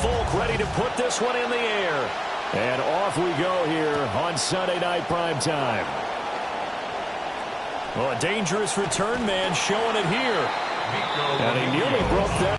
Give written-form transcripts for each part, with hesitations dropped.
Folk ready to put this one in the air. And off we go here on Sunday Night Primetime. Well, a dangerous return man showing it here. And he nearly broke that.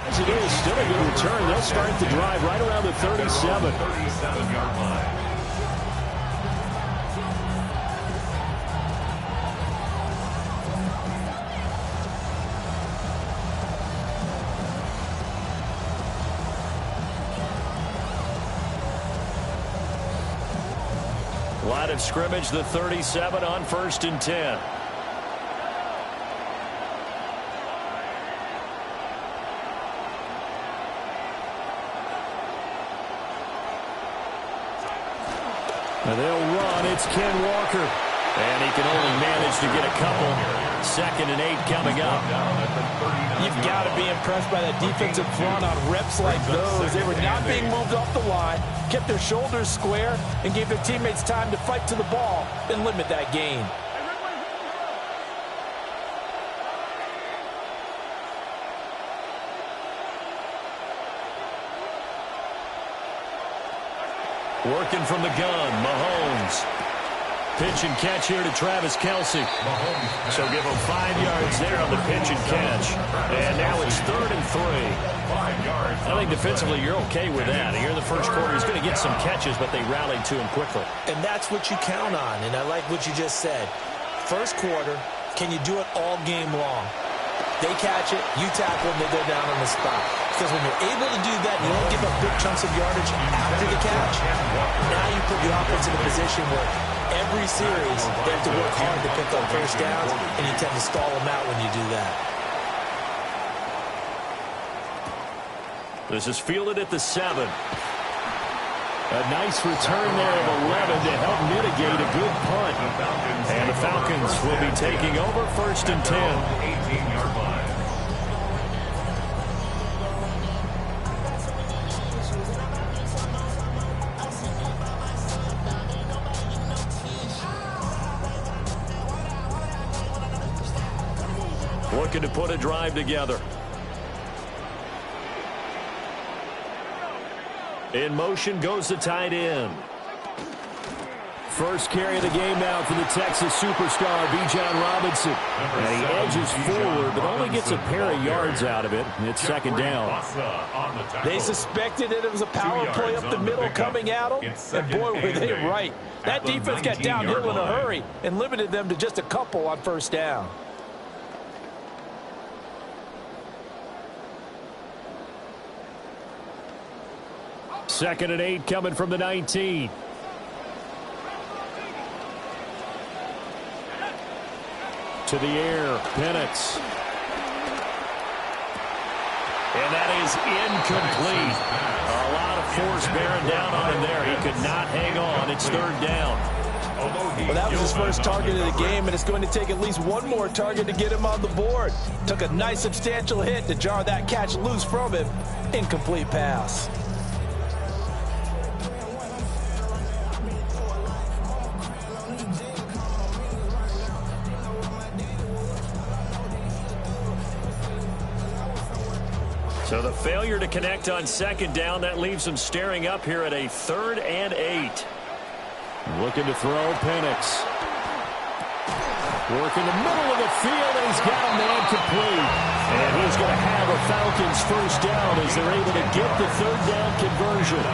As it is, still a good return. They'll start the drive right around the 37-yard line. Line of scrimmage, the 37 on 1st and 10. And they'll run. It's Ken Walker. And he can only manage to get a couple. 2nd and 8 coming up. You've got to be impressed by that defensive front on reps like those. They were not being moved off the line, kept their shoulders square, and gave their teammates time to fight to the ball and limit that gain. Working from the gun, Mahomes. Pitch and catch here to Travis Kelce. So give him 5 yards there on the pitch and catch. And now it's 3rd and 3. I think defensively you're okay with that. Here in the first quarter, he's going to get some catches, but they rallied to him quickly. And that's what you count on, and I like what you just said. First quarter, can you do it all game long? They catch it, you tackle them, they go down on the spot. Because when you're able to do that, you don't give up big chunks of yardage after the catch. Now you put your offense in a position where every series they have to work hard to pick up first downs, and you tend to stall them out when you do that. This is fielded at the 7. A nice return there of 11 to help mitigate a good punt. And the Falcons will be taking over 1st and 10. 18-yard line. Looking to put a drive together. In motion goes the tight end. First carry of the game now for the Texas superstar, Bijan Robinson. And he edges forward, but only gets a pair of yards out of it. And it's 2nd down. They suspected it was a power play up the middle coming at them. And boy, were they right. That defense got downhill in a hurry and limited them to just a couple on 1st down. Second and 8 coming from the 19. To the air, Penix. And that is incomplete. A lot of force bearing down on him there. He could not hang on. It's 3rd down. Well, that was his first target of the game, and it's going to take at least one more target to get him on the board. Took a nice substantial hit to jar that catch loose from him. Incomplete pass. So the failure to connect on 2nd down, that leaves him staring up here at a 3rd and 8. Looking to throw, Penix. Working the middle of the field, and he's got a man complete. And he's going to have a Falcons 1st down as they're able to get the 3rd down conversion.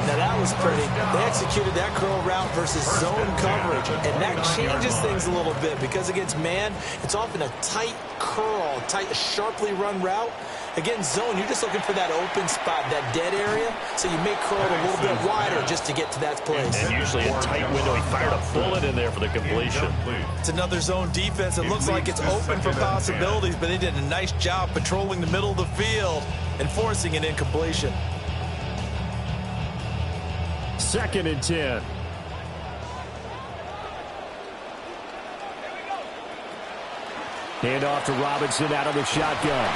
Now that was pretty. They executed that curl route versus zone coverage, and that changes things a little bit because against man, it's often a tight curl, sharply run route. Against zone, you're just looking for that open spot, that dead area, so you make curl a little bit wider just to get to that place. And usually a tight window. He fired a bullet in there for the completion. It's another zone defense. It looks like it's open for possibilities, but they did a nice job patrolling the middle of the field and forcing an incompletion. 2nd and 10. Hand off to Robinson out of the shotgun.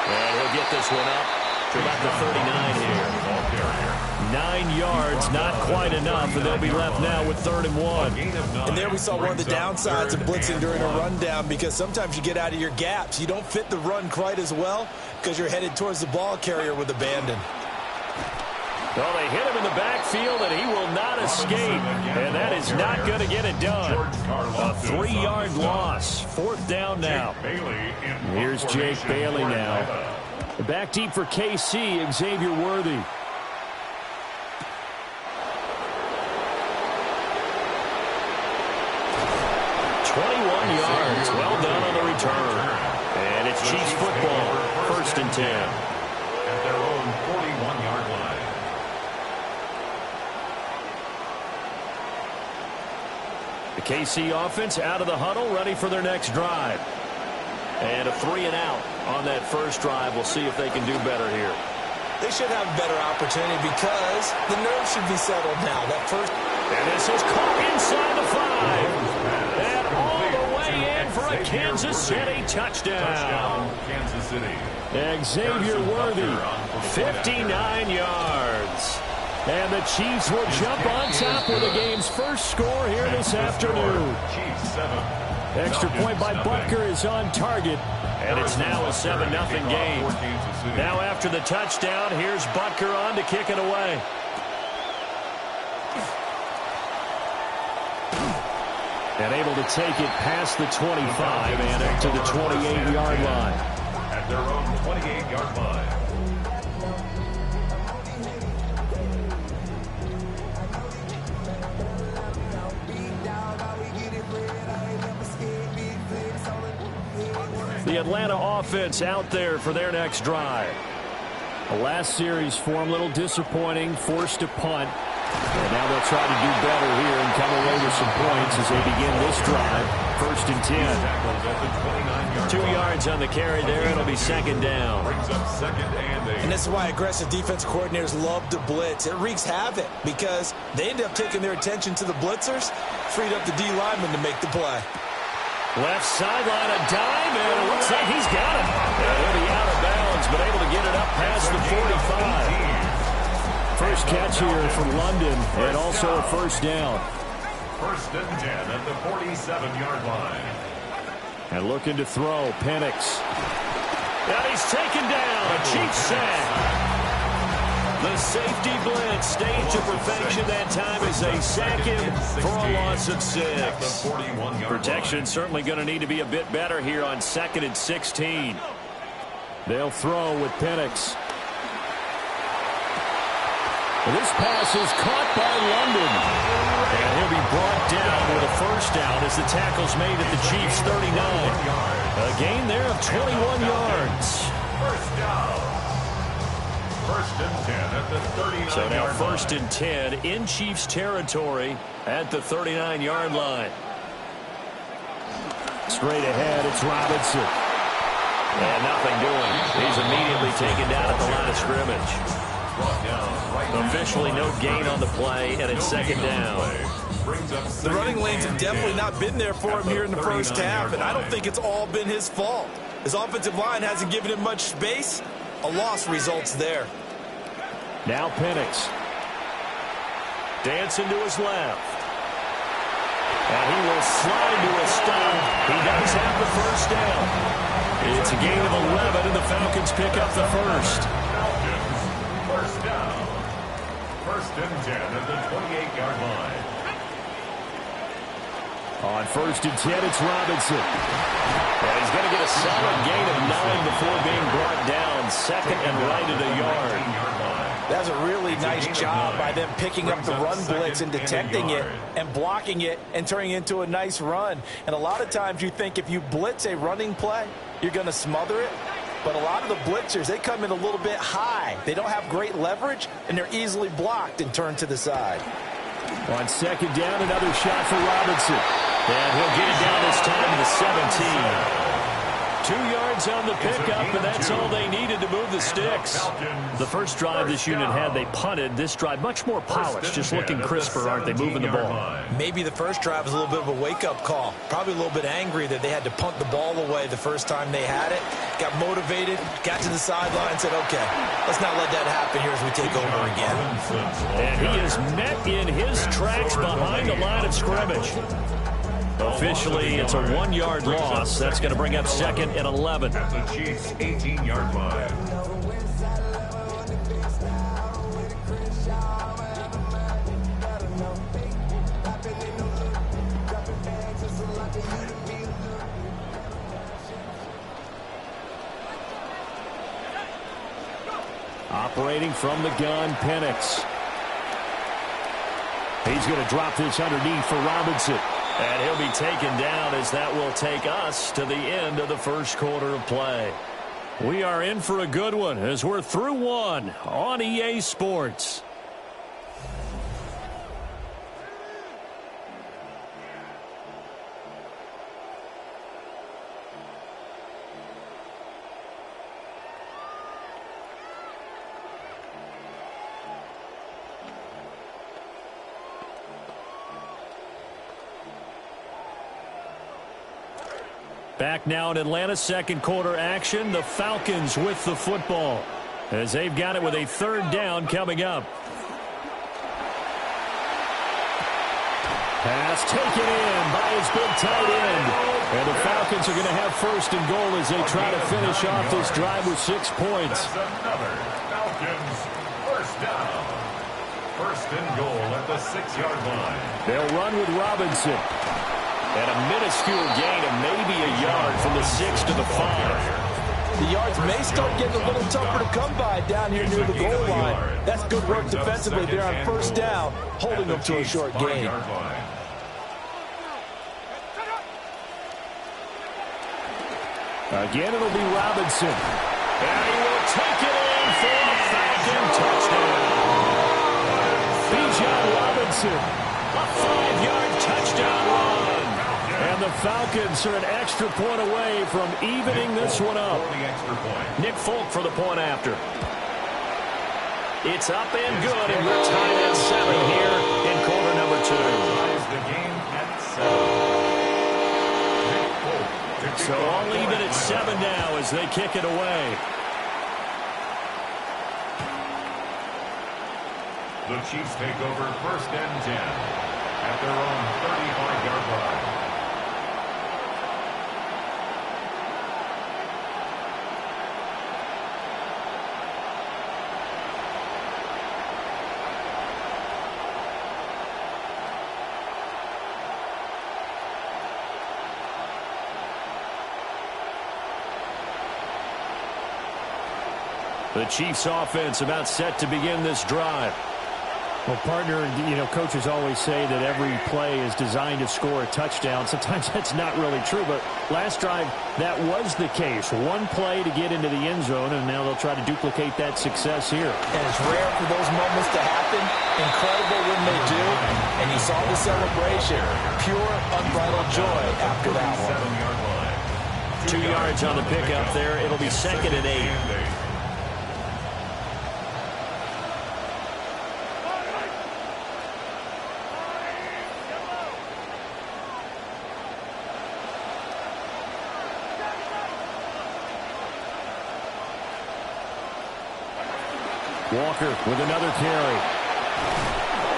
And he'll get this one up to about the 39 here. 9 yards, not quite enough, and they'll be left now with 3rd and 1. And there we saw one of the downsides of blitzing during a rundown because sometimes you get out of your gaps. You don't fit the run quite as well because you're headed towards the ball carrier with abandon. Well, they hit him in the backfield, and he will not escape. And that is not going to get it done. A 3-yard loss. 4th down now. Here's Jake Bailey now. Back deep for KC, Xavier Worthy. Yards. Well done on the return. And it's Chiefs football. 1st and 10. At their own 41-yard line. The KC offense out of the huddle, ready for their next drive. And a 3 and out on that first drive. We'll see if they can do better here. They should have a better opportunity because the nerves should be settled now. That first. And this is caught inside the 5. And all the way in for a Kansas City touchdown. Kansas City. Xavier Worthy, 59 yards. And the Chiefs will jump on top with the game's first score here this afternoon. Chiefs 7. Extra point by Butker is on target. And it's now a 7-0 game. Now after the touchdown, here's Butker on to kick it away. And able to take it past the 25 and up to the 28-yard line. At their own 28-yard line. The Atlanta offense out there for their next drive. The last series for them, a little disappointing, forced to punt. And now they'll try to do better here and come away with some points as they begin this drive. First and 10. 2 yards on the carry there. It'll be second down. Brings up second and 8. And this is why aggressive defense coordinators love to blitz. It wreaks havoc because they end up taking their attention to the blitzers, freed up the D lineman to make the play. Left sideline, a dime, and it looks like he's got it. He'll be out of bounds, but able to get it up past the 45. First catch here for London, and also a first down. First and 10 at the 47-yard line. And looking to throw, Penix. And he's taken down, a cheap sack. The safety blitz staged to perfection that time as they sack him for a loss of 6. Protection certainly going to need to be a bit better here on 2nd and 16. They'll throw with Penix. This pass is caught by London. And he'll be brought down with a first down as the tackle's made at the Chiefs' 39. A gain there of 21 yards. First down. First and 10 at the 39-yard line. So now first and 10 in Chiefs territory at the 39-yard line. Straight ahead, it's Robinson. And nothing doing. He's immediately taken down at the line of scrimmage. Officially no gain on the play, and it's second down. The running lanes have definitely not been there for him here in the first half, and I don't think it's all been his fault. His offensive line hasn't given him much space. A loss results there. Now Penix. Dancing to his left. And he will slide to a stop. He does have the first down. It's a gain of 11, and the Falcons pick up the first. First down. First and 10 at the 28-yard line. On first and 10, it's Robinson. And he's going to get a solid gain of 9 before being brought down. Second and right at a yard. That's a really nice job by them picking up the run blitz and detecting it and blocking it and turning it into a nice run. And a lot of times you think if you blitz a running play, you're going to smother it. But a lot of the blitzers, they come in a little bit high. They don't have great leverage, and they're easily blocked and turned to the side. On second down, another shot for Robinson. And he'll get it down this time to the 17. 2 yards on the pickup, and that's all they needed to move the sticks. The first drive this unit had, they punted. This drive, much more polished, just looking crisper, aren't they, moving the ball? Maybe the first drive was a little bit of a wake-up call. Probably a little bit angry that they had to punt the ball away the first time they had it. Got motivated, got to the sideline, and said, okay, let's not let that happen here as we take over again. And he is met in his tracks behind the line of scrimmage. Officially, it's a 1-yard loss. That's going to bring up second and 11. At the Chiefs' 18-yard line. Operating from the gun, Penix. He's going to drop this underneath for Robinson. And he'll be taken down as that will take us to the end of the first quarter of play. We are in for a good one as we're through one on EA Sports. Back now in Atlanta, second quarter action. The Falcons with the football as they've got it with a third down coming up. Pass taken in by his big tight end. And the Falcons are going to have first and goal as they try to finish off this drive with 6 points. That's another Falcons first down. First and goal at the 6-yard line. They'll run with Robinson. And a minuscule gain of maybe a yard from the 6 to the 5. The yards may start getting a little tougher to come by down here near the goal line. That's good work defensively there on first down, holding them to a short gain. Again, it'll be Robinson. And he will take it in for a Falcon touchdown. Bijan Robinson, a 5-yard touchdown run. And the Falcons are an extra point away from evening this one up. Nick Folk for the point after. It's up and good, and we're tied at 7 here in quarter number 2. The game at 7. So all even at 7 now as they kick it away. The Chiefs take over first and 10 at their own 35-yard line. The Chiefs offense about set to begin this drive. Well, partner, coaches always say that every play is designed to score a touchdown. Sometimes that's not really true, but last drive, that was the case. One play to get into the end zone, and now they'll try to duplicate that success here. And it's rare for those moments to happen. Incredible when they do. And you saw the celebration. Pure, unbridled joy after that one. 2 yards on the pickup there. It'll be 2nd and 8. Walker with another carry.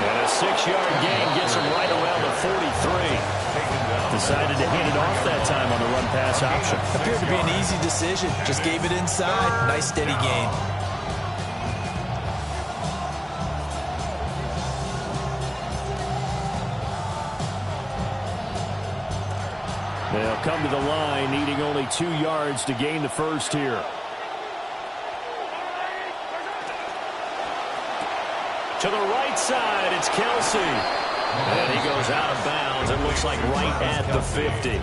And a 6-yard gain gets him right around the 43. Decided to hand it off that time on the run-pass option. Appeared to be an easy decision. Just gave it inside. Nice, steady gain. They'll come to the line, needing only 2 yards to gain the first here. To the right side, it's Kelsey. And he goes out of bounds. It looks like right at the 50.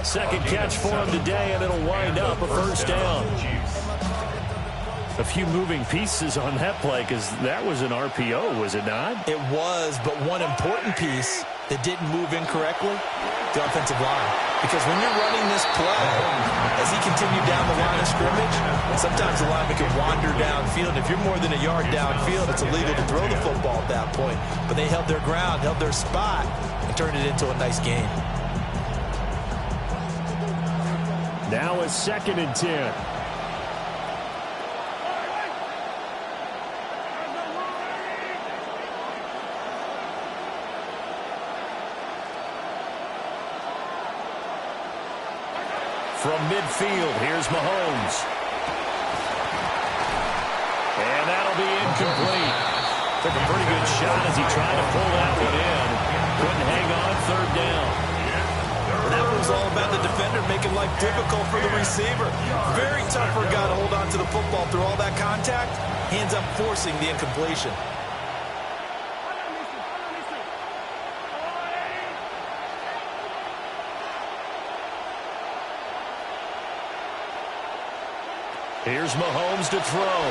Second catch for him today, and it'll wind up a first down. A few moving pieces on that play, because that was an RPO, was it not? It was, but one important piece that didn't move incorrectly, the offensive line. Because when you're running this play, as he continued down the line of scrimmage, sometimes the lineman can wander downfield. If you're more than a yard downfield, it's illegal to throw the football at that point. But they held their ground, held their spot, and turned it into a nice gain. Now it's 2nd and 10. From midfield, here's Mahomes. And that'll be incomplete. Took a pretty good shot as he tried to pull that one in. Couldn't hang on, 3rd down. That was all about the defender making life difficult for the receiver. Very tough for a guy to hold on to the football through all that contact. Hands up forcing the incompletion. Here's Mahomes to throw.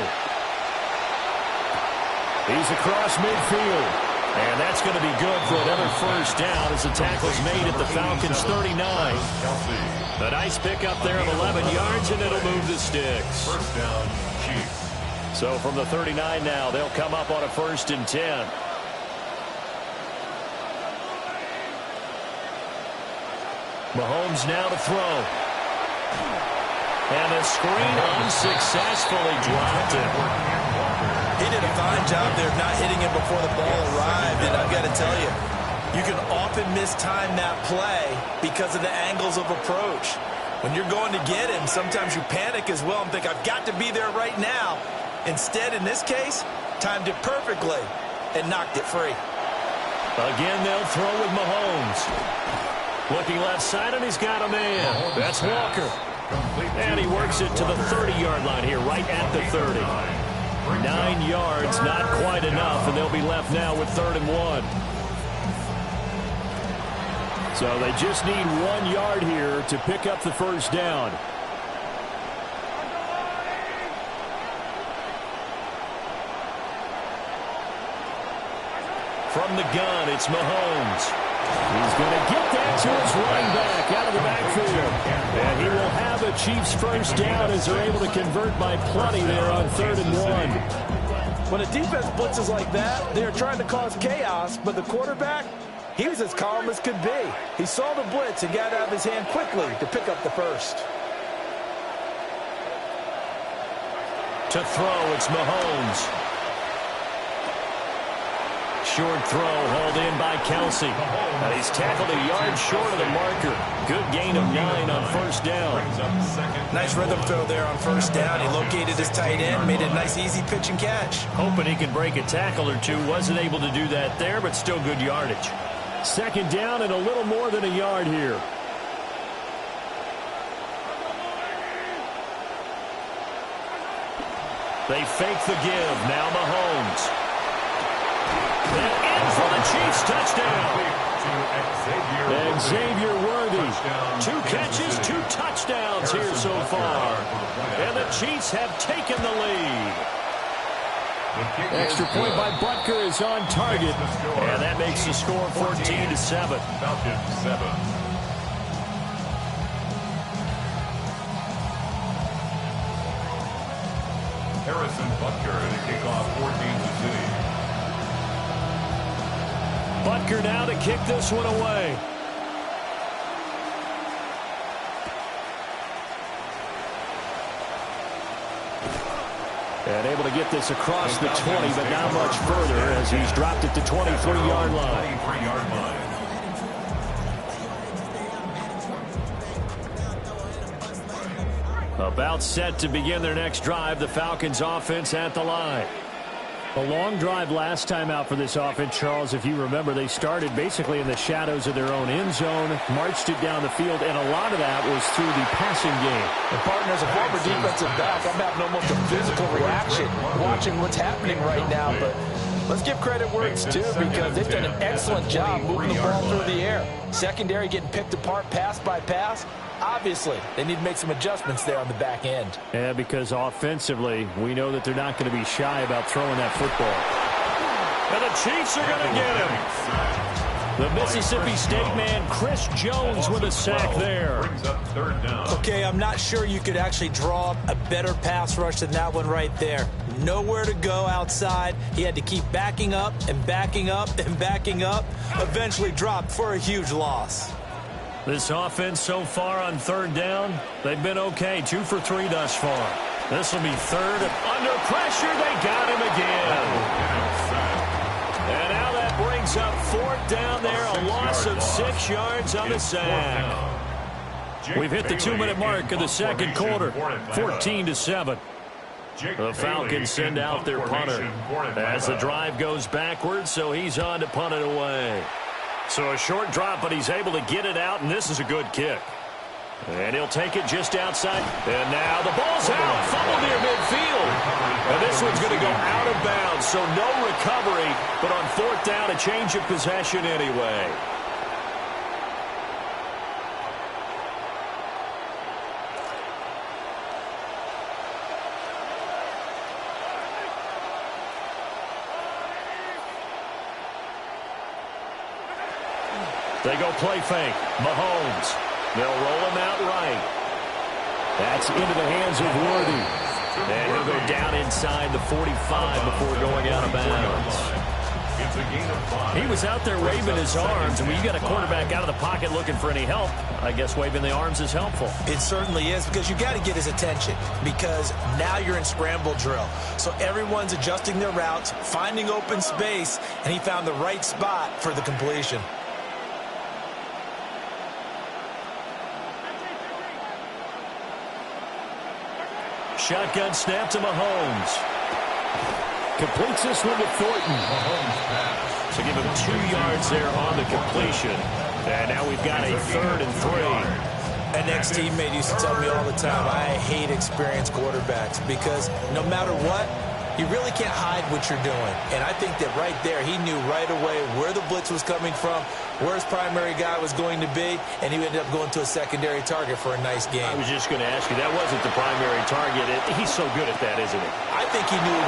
He's across midfield. And that's going to be good for another first down as the tackle's made at the Falcons' 39. A nice pickup there of 11 yards, and it'll move the sticks. First down, Chiefs. So from the 39 now, they'll come up on a 1st and 10. Mahomes now to throw. And the screen unsuccessfully dropped it. He did a fine job there of not hitting him before the ball arrived. And I've got to tell you, you can often mistime that play because of the angles of approach. When you're going to get him, sometimes you panic as well and think, I've got to be there right now. Instead, in this case, timed it perfectly and knocked it free. Again, they'll throw with Mahomes. Looking left side, and he's got a man. That's Walker. And he works it to the 30-yard line here, right at the 30. 9 yards, not quite enough, and they'll be left now with 3rd and 1. So they just need 1 yard here to pick up the first down. From the gun, it's Mahomes. He's going to get that to his running back out of the backfield. And he will have a Chiefs first down as they're able to convert by plenty there on 3rd and 1. When a defense blitzes like that, they're trying to cause chaos, but the quarterback, he was as calm as could be. He saw the blitz and got out of his hand quickly to pick up the first. To throw, it's Mahomes. Short throw, hauled in by Kelsey. And he's tackled a yard short of the marker. Good gain of 9 on first down. Nice rhythm throw there on first down. He located his tight end, made a nice easy pitch and catch. Hoping he could break a tackle or two. Wasn't able to do that there, but still good yardage. 2nd down and a little more than a yard here. They fake the give. Now Mahomes. And in for the Chiefs touchdown. Xavier Worthy. 2 catches, 2 touchdowns here so far. And the Chiefs have taken the lead. Extra point by Butker is on target. And that makes the score 14-7. Falcons 7. Harrison Butker to kick off 14 City. Butker now to kick this one away. And able to get this across the 20, but not much further as he's dropped it to 23-yard line. 23-yard line. About set to begin their next drive. The Falcons offense at the line. A long drive last time out for this offense, Charles. If you remember, they started basically in the shadows of their own end zone, marched it down the field, and a lot of that was through the passing game. And partner, as a former defensive back, I'm having almost a physical reaction watching what's happening right now. But let's give credit where it's due because they've done an excellent job moving the ball through the air. Secondary getting picked apart pass by pass. Obviously, they need to make some adjustments there on the back end. Yeah, because offensively, we know that they're not going to be shy about throwing that football. And the Chiefs are going to get him. The Mississippi State man, Chris Jones, with a sack there. Okay, I'm not sure you could actually draw a better pass rush than that one right there. Nowhere to go outside. He had to keep backing up and backing up and backing up. Eventually dropped for a huge loss. This offense so far on 3rd down, they've been okay. 2 for 3 thus far. This will be 3rd. Under pressure, they got him again. And now that brings up 4th down there. A loss of 6 yards on the sack. We've hit the 2-minute mark of the 2nd quarter. 14-7. The Falcons send out their punter as the drive goes backwards, so he's on to punt it away. So a short drop, but he's able to get it out, and this is a good kick. And he'll take it just outside. And now the ball's out. Fumble near midfield. And this one's going to go out of bounds, so no recovery. But on 4th down, a change of possession anyway. They go play fake. Mahomes. They'll roll him out right. That's into the hands of Worthy. And he'll go down inside the 45 before going out of bounds. He was out there waving his arms, and when you got a quarterback out of the pocket looking for any help, I guess waving the arms is helpful. It certainly is because you got to get his attention because now you're in scramble drill. So everyone's adjusting their routes, finding open space, and he found the right spot for the completion. Shotgun snap to Mahomes. Completes this one to Thornton. So give him 2 yards there on the completion. And now we've got a 3rd and 3. An ex-teammate used to tell me all the time, I hate experienced quarterbacks because no matter what, You really can't hide what you're doing. And I think that right there, he knew right away where the blitz was coming from, where his primary guy was going to be, and he ended up going to a secondary target for a nice game. I was just going to ask you, that wasn't the primary target. He's so good at that, isn't he? I think he knew.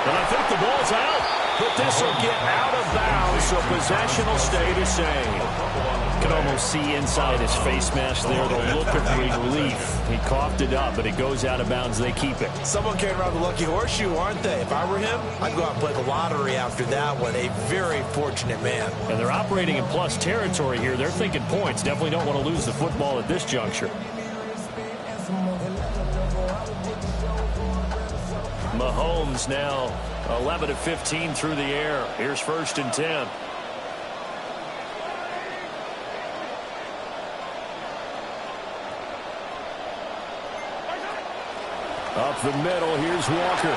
And I think the ball's out. But this will get out of bounds, so possession will stay the same. You can almost see inside his face mask there the look of relief. He coughed it up, but it goes out of bounds. They keep it. Someone carrying around the lucky horseshoe, aren't they? If I were him, I'd go out and play the lottery after that one. A very fortunate man. And they're operating in plus territory here. They're thinking points. Definitely don't want to lose the football at this juncture. Mahomes now 11 of 15 through the air. Here's 1st and 10. Up the middle, here's Walker.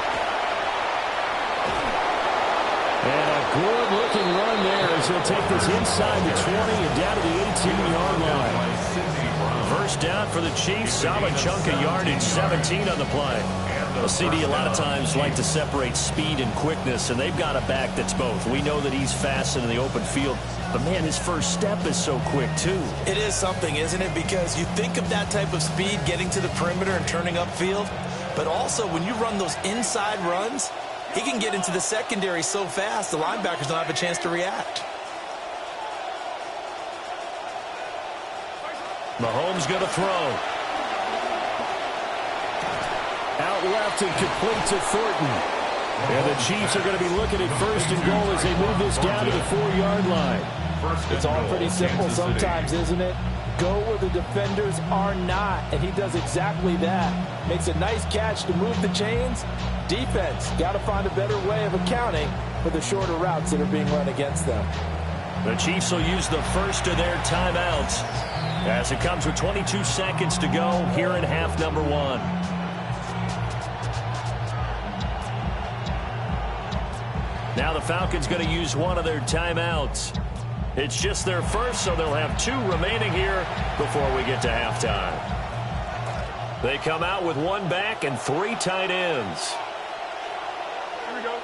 And a good-looking run there as he'll take this inside the 20 and down to the 18-yard line. First down for the Chiefs. Solid chunk of yardage, 17 on the play. Well, CD a lot of times like to separate speed and quickness, and they've got a back that's both. We know that he's fast in the open field, but, man, his first step is so quick, too. It is something, isn't it? Because you think of that type of speed getting to the perimeter and turning upfield, but also when you run those inside runs, he can get into the secondary so fast the linebackers don't have a chance to react. Mahomes going to throw. Out left and complete to Thornton. And the Chiefs are going to be looking at 1st and goal as they move this down to the 4-yard line. It's all pretty simple sometimes, isn't it? Go where the defenders are not, and he does exactly that. Makes a nice catch to move the chains. Defense, got to find a better way of accounting for the shorter routes that are being run against them. The Chiefs will use the first of their timeouts as it comes with 22 seconds to go here in half number 1. Now the Falcons going to use one of their timeouts. It's just their first, so they'll have 2 remaining here before we get to halftime. They come out with 1 back and 3 tight ends. Here we go.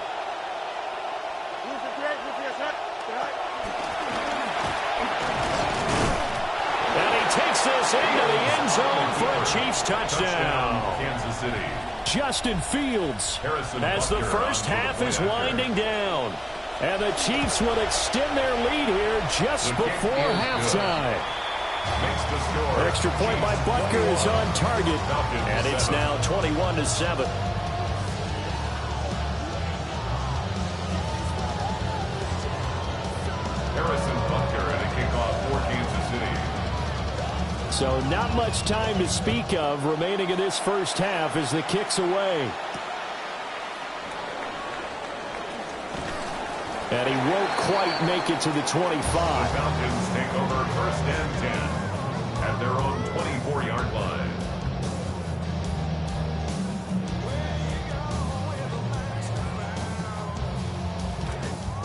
And he takes this into the end zone for a Chiefs touchdown. Kansas City. Justin Fields As the first half is winding down. and the Chiefs will extend their lead here just before halftime. Extra point by Butker is on target, and it's now 21-7. So not much time to speak of remaining in this first half as the kick's away. And he won't quite make it to the 25. The Falcons take over first and 10 at their own 24-yard line.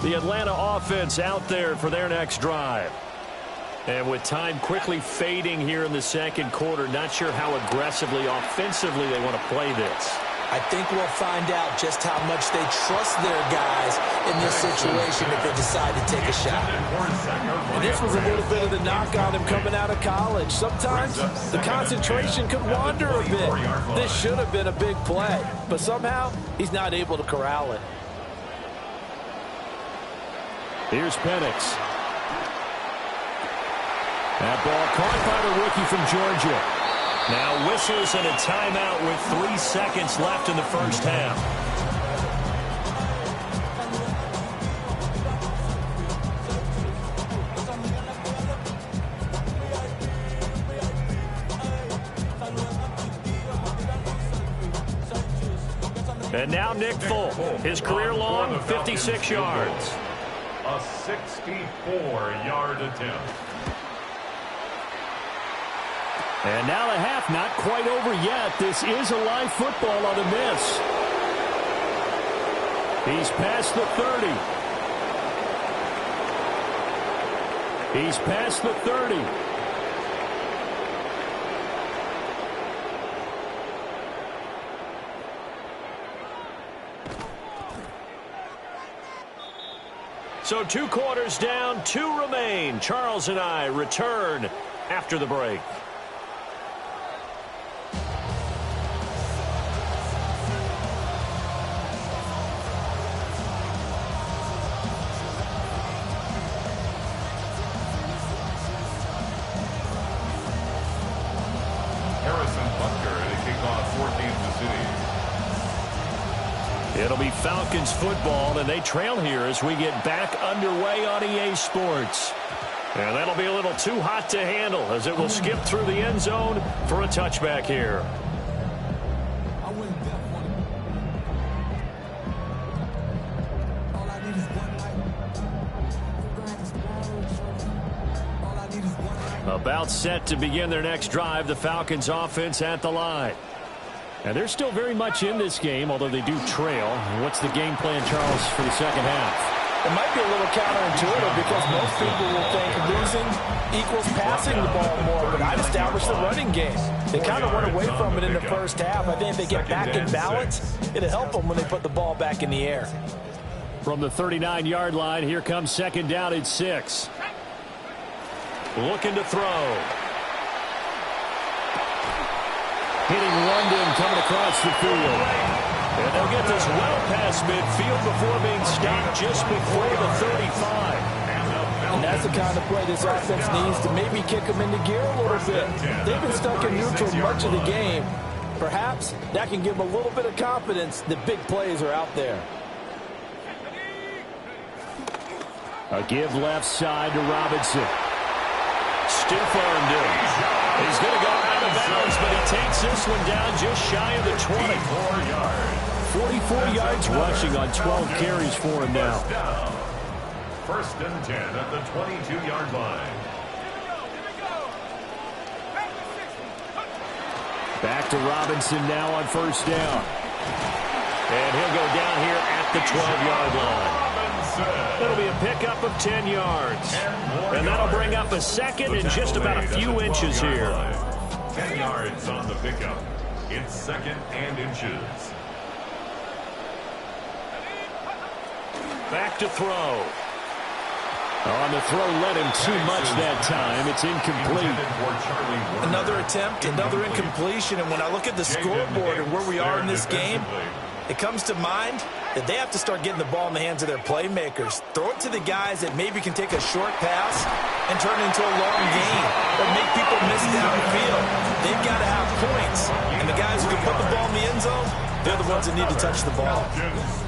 The Atlanta offense out there for their next drive. And with time quickly fading here in the second quarter, not sure how aggressively, offensively they want to play this. I think we'll find out just how much they trust their guys in this situation if they decide to take a shot. And this was a little bit of the knock on him coming out of college. Sometimes the concentration could wander a bit. This should have been a big play, but somehow he's not able to corral it. Here's Penix. That ball caught by the rookie from Georgia. Now whistles and a timeout with 3 seconds left in the first half. And now Nick Folk, his career-long 56 yards. A 64-yard attempt. And now the half not quite over yet. This is a live football on the miss. He's past the 30. He's past the 30. So 2 quarters down, 2 remain. Charles and I return after the break. It'll be Falcons football, and they trail here as we get back underway on EA Sports. And that'll be a little too hot to handle as it will skip through the end zone for a touchback here. About set to begin their next drive, the Falcons offense at the line. And they're still very much in this game, although they do trail. What's the game plan, Charles, for the second half? It might be a little counterintuitive because most people will think losing equals passing the ball more, but I'd establish the running game. They kind of went away from it in the first half. I think if they get back in balance, it'll help them when they put the ball back in the air. From the 39-yard line, here comes second down at 6. Looking to throw. Hitting London coming across the field. And they'll get this well past midfield before being stopped just before the 35. And that's the kind of play this offense needs to maybe kick them into gear a little bit. They've been stuck in neutral much of the game. Perhaps that can give them a little bit of confidence that big plays are out there. A give left side to Robinson. Stiff-armed him. He's going to go out of bounds, but he takes this one down just shy of the 20. 44 yards rushing on 12 carries for him now. First and 10 at the 22-yard line. Back to Robinson now on first down. And he'll go down here at the 12-yard line. That'll be a pickup of 10 yards. And that'll bring up a second and just about a few inches here. 10 yards on the pickup. It's second and inches. Back to throw. On the throw, led him too much that time. It's incomplete. Another attempt, another incompletion. And when I look at the scoreboard and where we are in this game, it comes to mind that they have to start getting the ball in the hands of their playmakers. Throw it to the guys that maybe can take a short pass and turn it into a long gain or make people miss downfield. They've got to have points. And the guys who can put the ball in the end zone, they're the ones that need to touch the ball.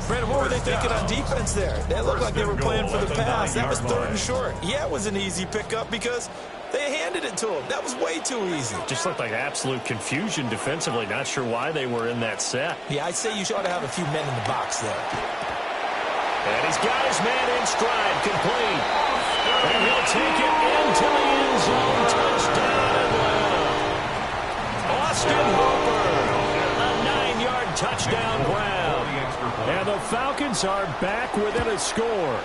Brandon, what were they thinking on defense there? They looked like they were playing for the pass. That was third and short. Yeah, it was an easy pickup because they handed it to him. That was way too easy. Just looked like absolute confusion defensively. Not sure why they were in that set. Yeah, I'd say you ought to have a few men in the box there. And he's got his man in stride, complete. And he'll take it into the end zone. Touchdown Atlanta. Austin Hooper. A 9-yard touchdown ground. And the Falcons are back within a score.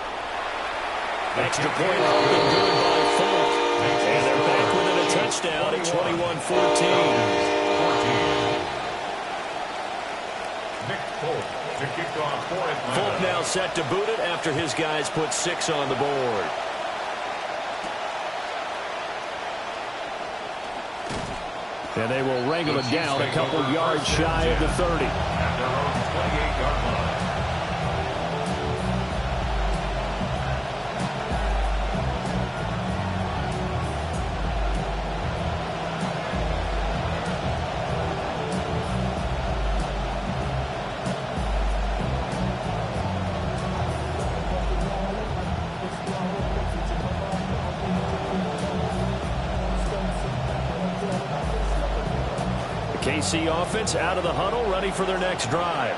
Extra point been good by Folk. And they're back within a touchdown at 21-14. Nick Folk to kick off for Atlanta. Folk now set to boot it after his guys put 6 on the board. And they will wrangle it down a couple yards shy of the 30. At their own 28-yard line. KC offense out of the huddle, ready for their next drive.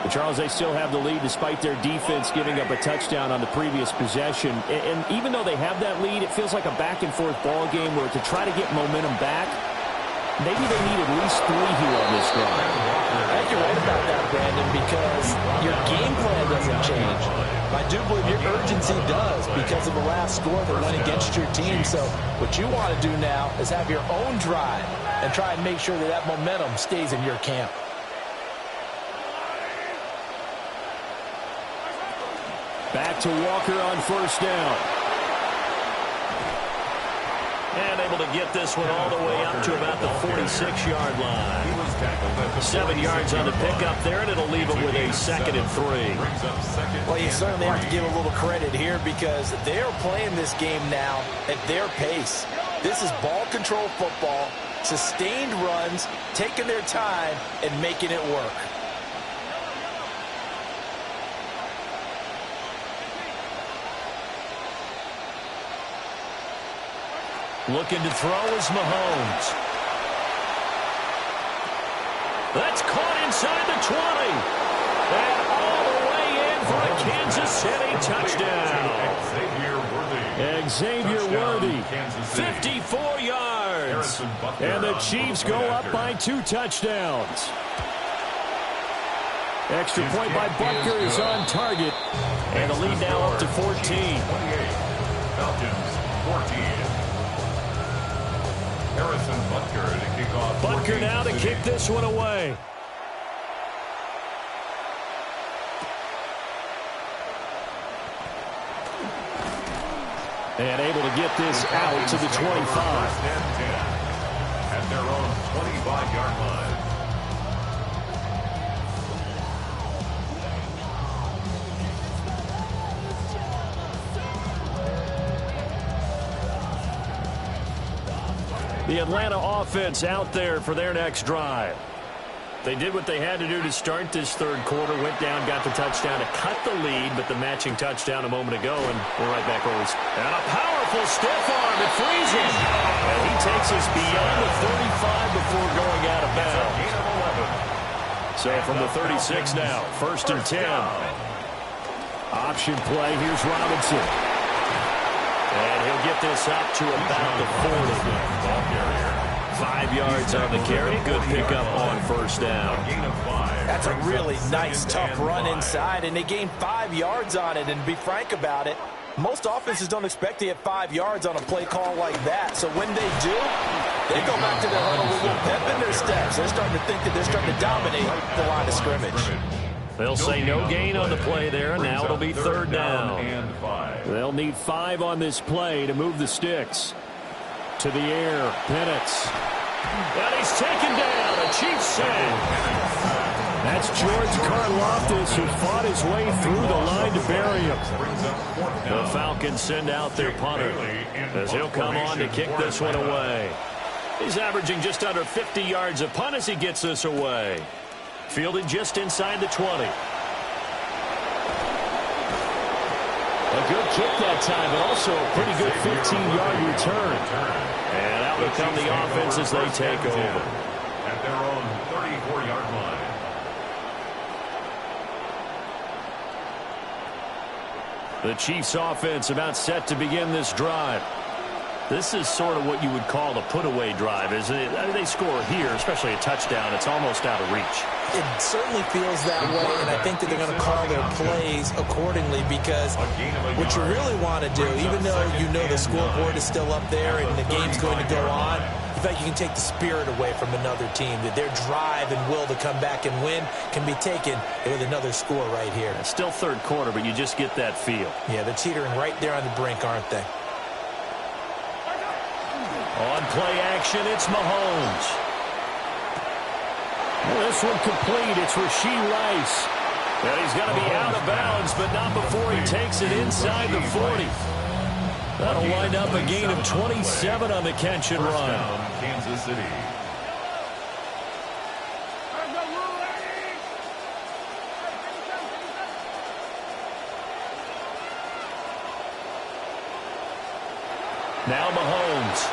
But Charles, they still have the lead despite their defense giving up a touchdown on the previous possession. And even though they have that lead, it feels like a back-and-forth ball game where to try to get momentum back, maybe they need at least 3 here on this drive. I think you're right about that, Brandon, because your game plan doesn't change. I do believe your urgency does because of the last score that went against your team. So what you want to do now is have your own drive and try and make sure that that momentum stays in your camp. Back to Walker on first down. And able to get this one all the way up to about the 46-yard line. 7 yards on the pickup there, and it'll leave him with a 2nd and 3. Well, you certainly have to give a little credit here because they're playing this game now at their pace. This is ball control football, sustained runs, taking their time, and making it work. Looking to throw is Mahomes. That's caught inside the 20. And all the way in for a Kansas City touchdown. Xavier Worthy, 54 yards. And the Chiefs go up by 2 touchdowns. Extra point by Butker is on target. And the lead now up to 14. Falcons, 14. Harrison Butker to kick off. Butker now to kick this one away. And able to get this out to the 25. At their own 25-yard line. The Atlanta offense out there for their next drive. They did what they had to do to start this third quarter. Went down, got the touchdown to cut the lead, but the matching touchdown a moment ago, and we're right back where we started. And a powerful stiff arm. It frees him. And he takes us beyond the 35 before going out of bounds. So from the 36 now, 1st and 10. Option play. Here's Robinson. And he'll get this up to about the 40. 5 yards on the carry. Good pickup on first down. That's a really nice, tough run inside, and they gained 5 yards on it. And to be frank about it, most offenses don't expect to get 5 yards on a play call like that. So when they do, they go back to their huddle with a little pep in their steps. They're starting to think that they're starting to dominate the line of scrimmage. They'll say no gain on the play there, and now it'll be 3rd down. They'll need 5 on this play to move the sticks. To the air, Penix. And he's taken down. A Chiefs sack. That's George Karlaftis, who fought his way through the line to bury him. The Falcons send out their punter as he'll come on to kick this one away. He's averaging just under 50 yards a punt as he gets this away. Fielded just inside the 20. A good kick that time, but also a pretty good 15-yard return. And out will come the offense as they take over. At their own 34-yard line. The Chiefs offense about set to begin this drive. This is sort of what you would call a put-away drive, isn't it? I mean, they score here, especially a touchdown. It's almost out of reach. It certainly feels that way, and I think that they're going to call their plays accordingly because what you really want to do, even though you know the scoreboard is still up there and the game's going to go on, in fact, you can take the spirit away from another team, that their drive and will to come back and win can be taken with another score right here. It's still third quarter, but you just get that feel. Yeah, they're teetering right there on the brink, aren't they? On play action, it's Mahomes. Well, this one complete. It's Rashee Rice. And he's going to be out of bounds, but not before he takes it inside the 40. That'll wind up a gain of 27 on the catch and run. Kansas City. Now Mahomes.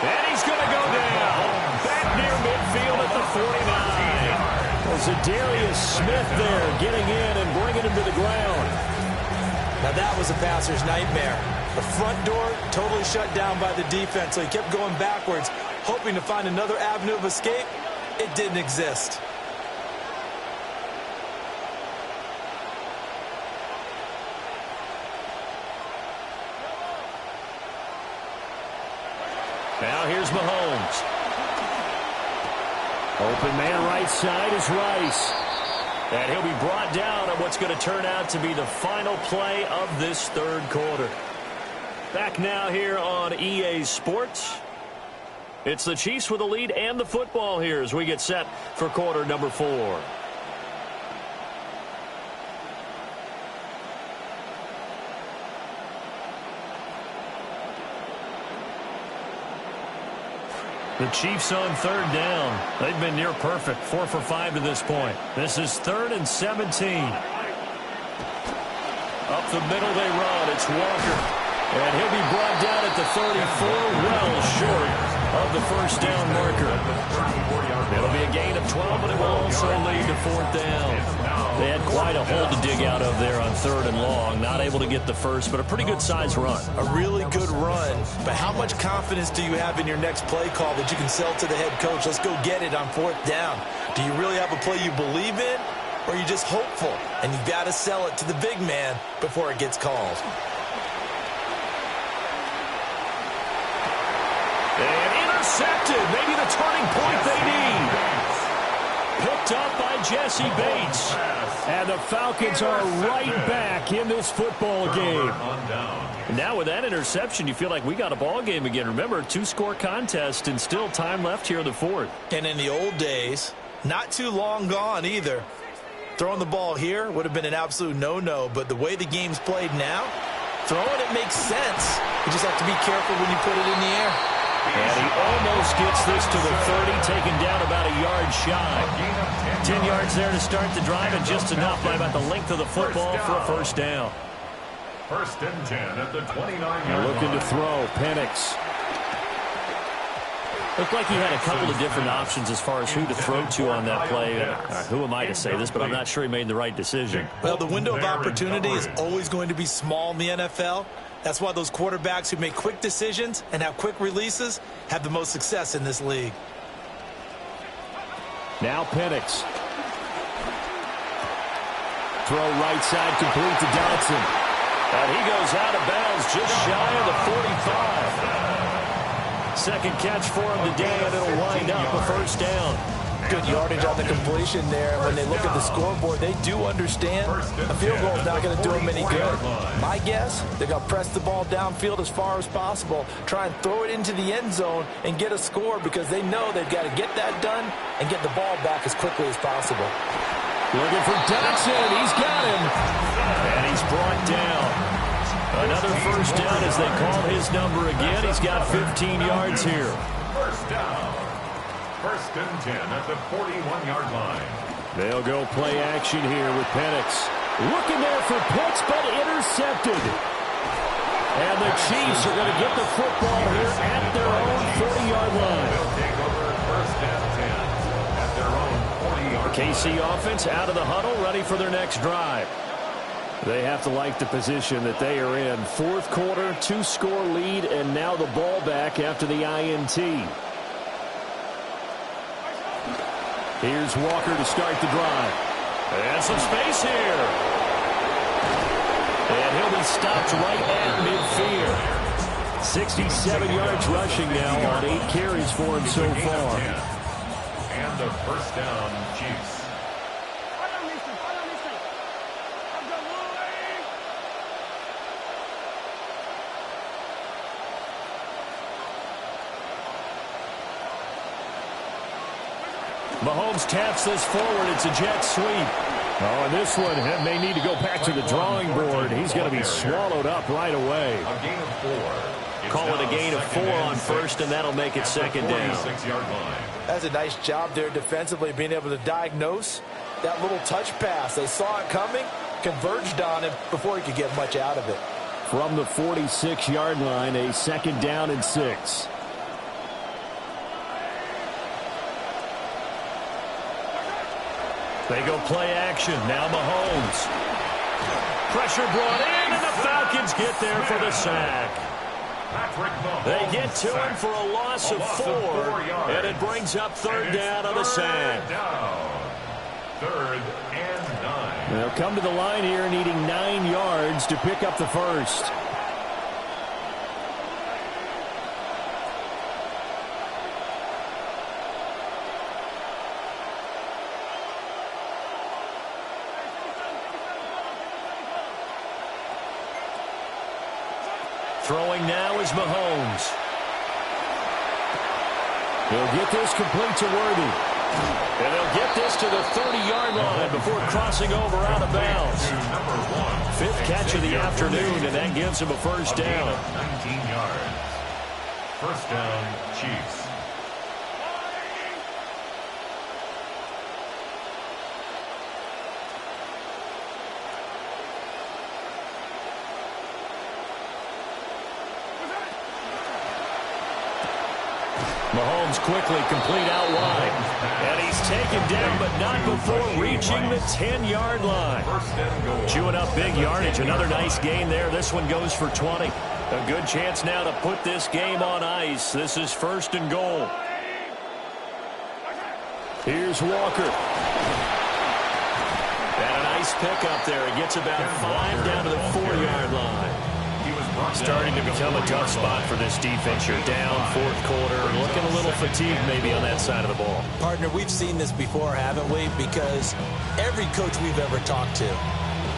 And he's going to go down. Back near midfield at the 49. Well, Zadarius Smith there getting in and bringing him to the ground. Now that was a passer's nightmare. The front door totally shut down by the defense, so he kept going backwards, hoping to find another avenue of escape. It didn't exist. Now here's Mahomes. Open man right side is Rice. And he'll be brought down on what's going to turn out to be the final play of this third quarter. Back now here on EA Sports. It's the Chiefs with the lead and the football here as we get set for quarter number 4. The Chiefs on third down. They've been near perfect, 4 for 5 to this point. This is 3rd and 17. Up the middle they run. It's Walker. And he'll be brought down at the 34, well short of the first down marker. It'll be a gain of 12, but it will also lead to 4th down. They had quite a hole to dig out of there on 3rd and long. Not able to get the first, but a pretty good size run. A really good run, but how much confidence do you have in your next play call that you can sell to the head coach? Let's go get it on 4th down. Do you really have a play you believe in, or are you just hopeful? And you've got to sell it to the big man before it gets called. And intercepted. Maybe the turning point they need. Picked up by Jesse Bates. And the Falcons are right back in this football game. And now with that interception, you feel like we got a ball game again. Remember, 2-score contest and still time left here in the 4th. And in the old days, not too long gone either. Throwing the ball here would have been an absolute no-no, but the way the game's played now, throwing it makes sense. You just have to be careful when you put it in the air. And he almost gets this to the 30, taken down about a yard shy. 10 yards there to start the drive, and just enough by about the length of the football for a first down. 1st and 10 at the 29-yard Looking line. to throw, Penix. Looked like he had a couple of different options as far as who to throw to on that play. Who am I to say this, but I'm not sure he made the right decision. Well, the window of opportunity is always going to be small in the NFL. That's why those quarterbacks who make quick decisions and have quick releases have the most success in this league. Now Penix. Throw right side complete to Dodson. And he goes out of bounds just shy of the 45. Second catch for him today, and it'll wind up a first down. Good yardage on the completion there. When they look at the scoreboard, they do understand a field goal is not going to do them any good. My guess, they're going to press the ball downfield as far as possible, try and throw it into the end zone and get a score because they know they've got to get that done and get the ball back as quickly as possible. Looking for Dodson. He's got him. And he's brought down. Another first down as they call his number again. He's got 15 yards here. First down. 1st and 10 at the 41-yard line. They'll go play action here with Penix. Looking there for Pitts, but intercepted. And the Chiefs are going to get the football here at their own 40-yard line. They'll take over 1st and 10 at their own 40-yard line. KC offense out of the huddle, ready for their next drive. They have to like the position that they are in. 4th quarter, 2-score lead, and now the ball back after the INT. Here's Walker to start the drive. And some space here. And he'll be stopped right at midfield. 67 yards rushing now on 8 carries for him so far. And the first down, Chiefs. Mahomes taps this forward. It's a jet sweep. Oh, and this one may need to go back to the drawing board. He's going to be swallowed up right away. A gain of 4. Call it a gain of 4 on first, and that'll make it second down. 46-yard line. That's a nice job there defensively, being able to diagnose that little touch pass. They saw it coming, converged on him before he could get much out of it. From the 46-yard line, a 2nd down and 6. They go play action. Now Mahomes. Pressure brought in, and the Falcons get there for the sack. They get to him for a loss of 4, and it brings up 3rd down on the sack. 3rd and 9. They'll come to the line here needing 9 yards to pick up the first. Throwing now is Mahomes. He'll get this complete to Worthy. And they'll get this to the 30-yard line before crossing over out of bounds. Fifth catch of the afternoon, and that gives him a first down. 19 yards. First down, Chiefs. Mahomes quickly complete out wide. And he's taken down, but not before reaching the 10-yard line. Chewing up big yardage. Another nice gain there. This one goes for 20. A good chance now to put this game on ice. This is first and goal. Here's Walker. And a nice pickup there. It gets about 5 down to the 4-yard line. Starting to become a tough spot for this defense. You're down fourth quarter, looking a little fatigued maybe on that side of the ball. Partner, we've seen this before, haven't we? Because every coach we've ever talked to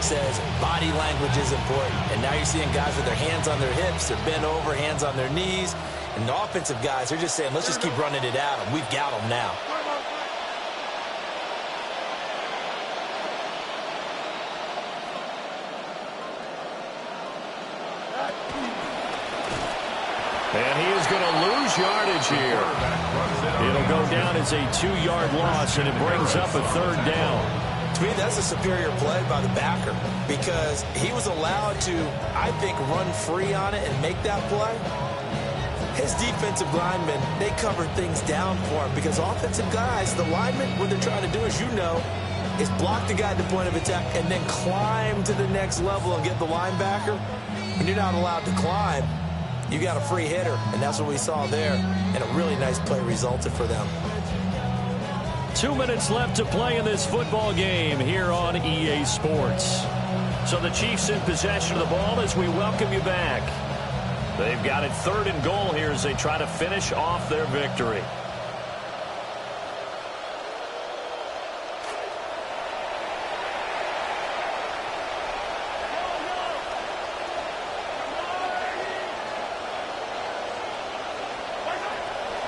says body language is important. And now you're seeing guys with their hands on their hips, they're bent over, hands on their knees. And the offensive guys, they're just saying, let's just keep running it at them. We've got them now. And he is going to lose yardage here. It'll go down as a 2-yard loss, and it brings up a third down. To me, that's a superior play by the backer because he was allowed to, I think, run free on it and make that play. His defensive linemen, they covered things down for him because offensive guys, the linemen, what they're trying to do, as you know, is block the guy at the point of attack and then climb to the next level and get the linebacker. When you're not allowed to climb, you got a free hitter, and that's what we saw there, and a really nice play resulted for them. 2 minutes left to play in this football game here on EA Sports. So the Chiefs in possession of the ball as we welcome you back. They've got it third and goal here as they try to finish off their victory.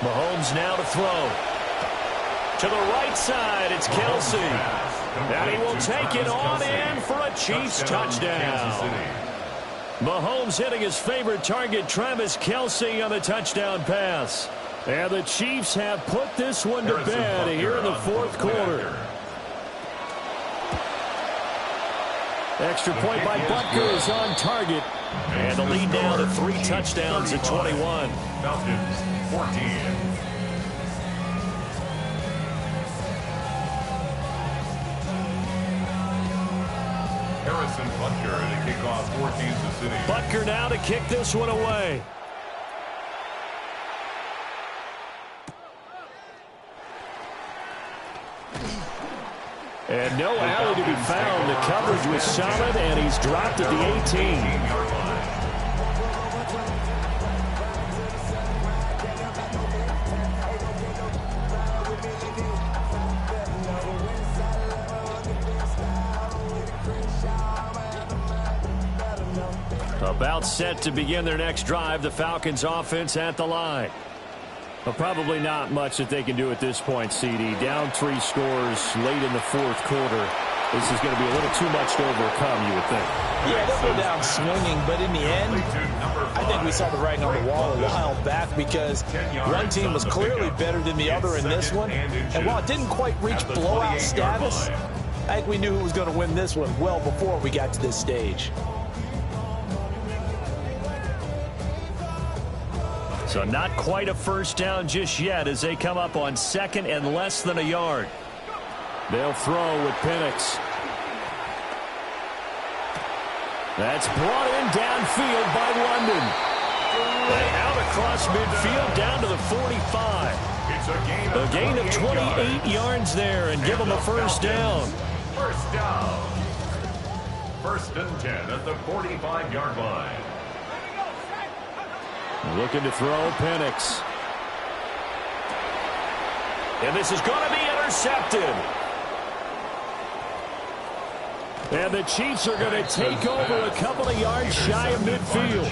Mahomes now to throw. To the right side, it's Kelsey. And he will take it on in for a Chiefs touchdown. Mahomes hitting his favorite target, Travis Kelsey, on the touchdown pass. And the Chiefs have put this one to bed here in the fourth quarter. Extra point by Butker is on target. And the lead now to 3 touchdowns at 21. Falcons, 14. Harrison Butker to kick off for Kansas City. Butker now to kick this one away. And no alley to be found. The coverage was solid, and he's dropped at the 18. About set to begin their next drive. The Falcons offense at the line. But probably not much that they can do at this point, CD. Down 3 scores late in the fourth quarter. This is going to be a little too much to overcome, you would think. Yeah, they'll go down swinging, but in the end, I think we saw the writing on the wall a while back because one team was clearly better than the other in this one. And while it didn't quite reach blowout status, I think we knew who was going to win this one well before we got to this stage. So not quite a first down just yet as they come up on second and less than a yard. They'll throw with Penix. That's brought in downfield by London. And out across midfield down to the 45. A gain of 28 yards there and give them a first down. First down. First and 10 at the 45-yard line. Looking to throw Penix. And this is going to be intercepted. And the Chiefs are going to take over a couple of yards shy of midfield.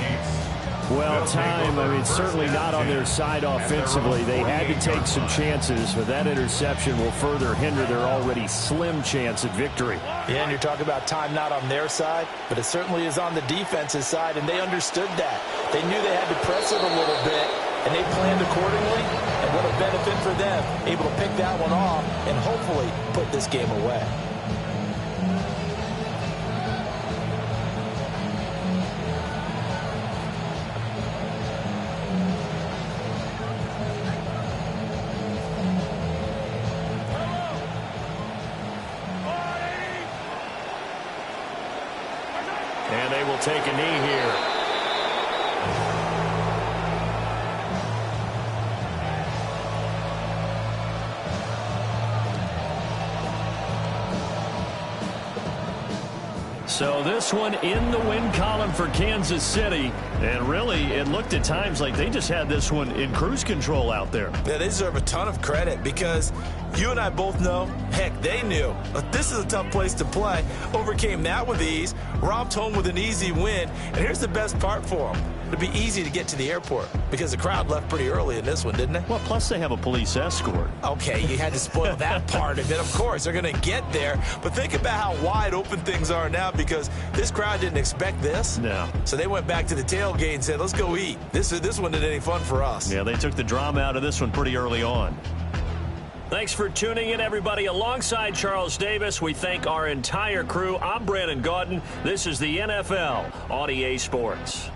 Well, time, I mean, certainly not on their side offensively. They had to take some chances, but that interception will further hinder their already slim chance at victory. Yeah, and you're talking about time not on their side, but it certainly is on the defense's side, and they understood that. They knew they had to press it a little bit, and they planned accordingly, and what a benefit for them, able to pick that one off and hopefully put this game away. And they will take a knee here. So this one in the win column for Kansas City. And really, it looked at times like they just had this one in cruise control out there. Yeah, they deserve a ton of credit because you and I both know, heck, they knew. This is a tough place to play. Overcame that with ease, romped home with an easy win. And here's the best part for them. It'd be easy to get to the airport because the crowd left pretty early in this one, didn't they? Well, plus they have a police escort. Okay, you had to spoil that part of it. Of course, they're going to get there. But think about how wide open things are now because this crowd didn't expect this. No. So they went back to the tailgate and said, let's go eat. This one isn't any fun for us. Yeah, they took the drama out of this one pretty early on. Thanks for tuning in, everybody. Alongside Charles Davis, we thank our entire crew. I'm Brandon Gaudin. This is the NFL on EA Sports.